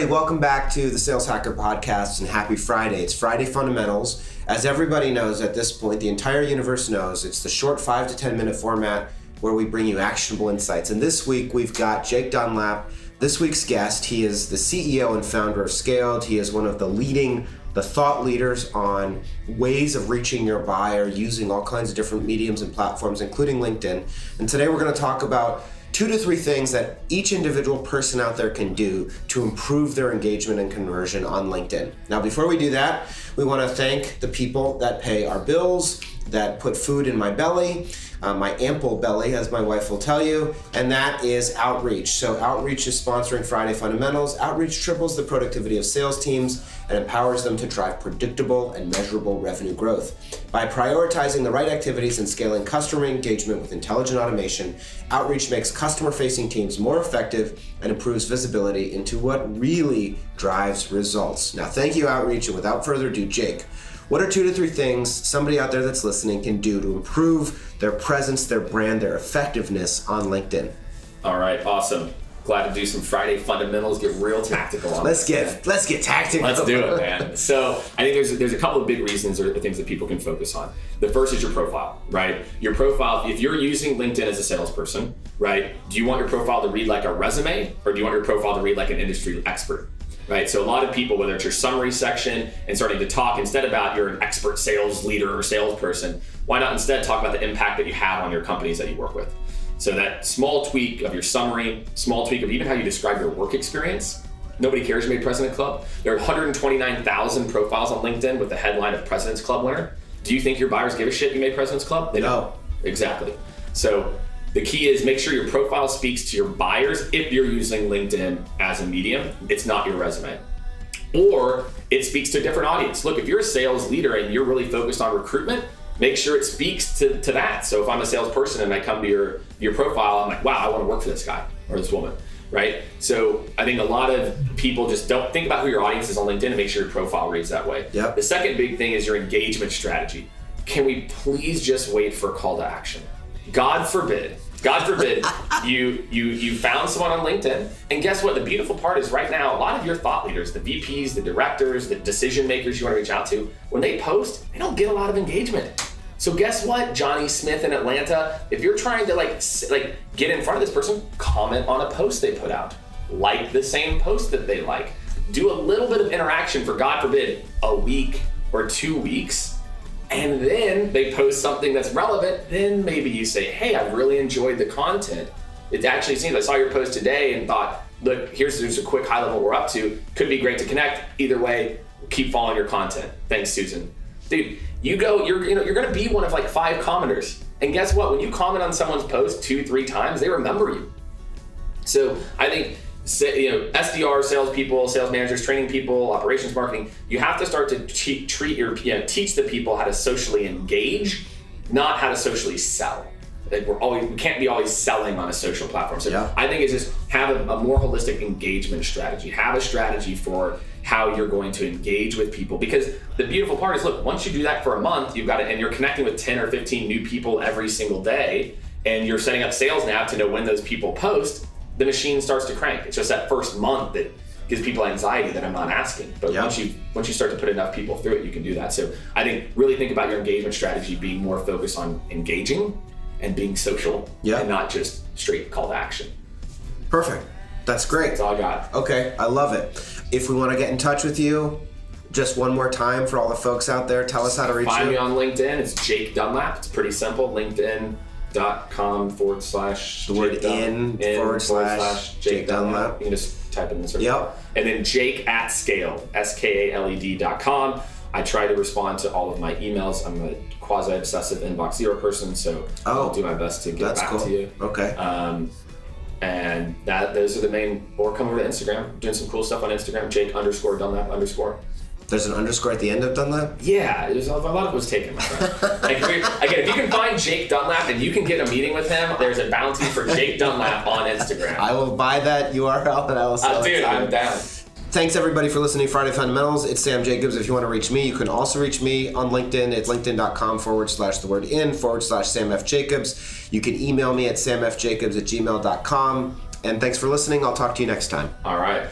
everybody. Welcome back to the Sales Hacker Podcast and happy Friday. It's Friday Fundamentals. As everybody knows at this point, the entire universe knows, it's the short 5 to 10 minute format where we bring you actionable insights. And this week we've got Jake Dunlap, this week's guest. He is the CEO and founder of Scaled. He is one of the thought leaders on ways of reaching your buyer using all kinds of different mediums and platforms, including LinkedIn. And today we're going to talk about 2 to 3 things that each individual person out there can do to improve their engagement and conversion on LinkedIn. Now, before we do that, we want to thank the people that pay our bills, that put food in my belly, my ample belly, as my wife will tell you, and that is Outreach. So Outreach is sponsoring Friday Fundamentals. Outreach triples the productivity of sales teams and empowers them to drive predictable and measurable revenue growth. By prioritizing the right activities and scaling customer engagement with intelligent automation, Outreach makes customer-facing teams more effective and improves visibility into what really drives results. Now, thank you, Outreach, and without further ado, Jake, what are 2 to 3 things somebody out there that's listening can do to improve their presence, their brand, their effectiveness on LinkedIn? All right, awesome. Glad to do some Friday Fundamentals, get real tactical on Let's get tactical. Let's do it, man. So I think there's a couple of big reasons or things that people can focus on. The first is your profile, right? Your profile, if you're using LinkedIn as a salesperson, right, do you want your profile to read like a resume or do you want your profile to read like an industry expert? Right, so a lot of people, whether it's your summary section and starting to talk instead about you're an expert sales leader or salesperson, why not instead talk about the impact that you have on your companies that you work with? So that small tweak of your summary, small tweak of even how you describe your work experience. Nobody cares you made President Club. There are 129,000 profiles on LinkedIn with the headline of President's Club winner. Do you think your buyers give a shit you made President's Club? They don't. Exactly. So the key is make sure your profile speaks to your buyers if you're using LinkedIn as a medium. It's not your resume. Or it speaks to a different audience. Look, if you're a sales leader and you're really focused on recruitment, make sure it speaks to that. So if I'm a salesperson and I come to your profile, I'm like, wow, I want to work for this guy or this woman, right? So I think a lot of people just don't think about who your audience is on LinkedIn and make sure your profile reads that way. Yep. The second big thing is your engagement strategy. Can we please just wait for a call to action? God forbid you found someone on LinkedIn, and guess what? The beautiful part is right now, a lot of your thought leaders, the VPs, the directors, the decision makers you want to reach out to, when they post, they don't get a lot of engagement. So guess what, Johnny Smith in Atlanta, if you're trying to like get in front of this person, comment on a post they put out, like the same post that they like, do a little bit of interaction for, God forbid, a week or 2 weeks, and then they post something that's relevant, then maybe you say, hey, I've really enjoyed the content. It actually seems, I saw your post today and thought, look, here's a quick high level we're up to. Could be great to connect. Either way, keep following your content. Thanks, Susan. Dude, you're gonna be one of like 5 commenters. And guess what? When you comment on someone's post 2-3 times, they remember you. So I think SDR, salespeople, sales managers, training people, operations marketing, you have to start to teach the people how to socially engage, not how to socially sell. Like we can't be always selling on a social platform. So yeah. I think it's just have a more holistic engagement strategy. Have a strategy for how you're going to engage with people. Because the beautiful part is, look, once you do that for a month, you've got it, and you're connecting with 10 or 15 new people every single day, and you're setting up Sales Nav to know when those people post, the machine starts to crank. It's just that first month that gives people anxiety that I'm not asking. But once you start to put enough people through it, you can do that. So I think really think about your engagement strategy being more focused on engaging and being social and not just straight call to action. Perfect. That's great. That's all I got. Okay, I love it. If we want to get in touch with you, just one more time for all the folks out there, tell us how to reach you. Find me on LinkedIn. It's Jake Dunlap. It's pretty simple. LinkedIn.com/Jake Dunlap. You can just type in the search. Yep. And then Jake at Scaled, SKALED.com. I try to respond to all of my emails. I'm a quasi-obsessive inbox zero person, so I'll do my best to get back to you. Okay. And those are the main, or come over to Instagram. I'm doing some cool stuff on Instagram, Jake_Dunlap_. There's an underscore at the end of Dunlap? Yeah, a lot of it was taken, my friend. If you can find Jake Dunlap and you can get a meeting with him, there's a bounty for Jake Dunlap on Instagram. I will buy that URL and I will sell it. Dude, I'm down. Thanks everybody for listening to Friday Fundamentals. It's Sam Jacobs. If you want to reach me, you can also reach me on LinkedIn. It's linkedin.com/Sam F. Jacobs. You can email me at samfjacobs@gmail.com. And thanks for listening. I'll talk to you next time. All right.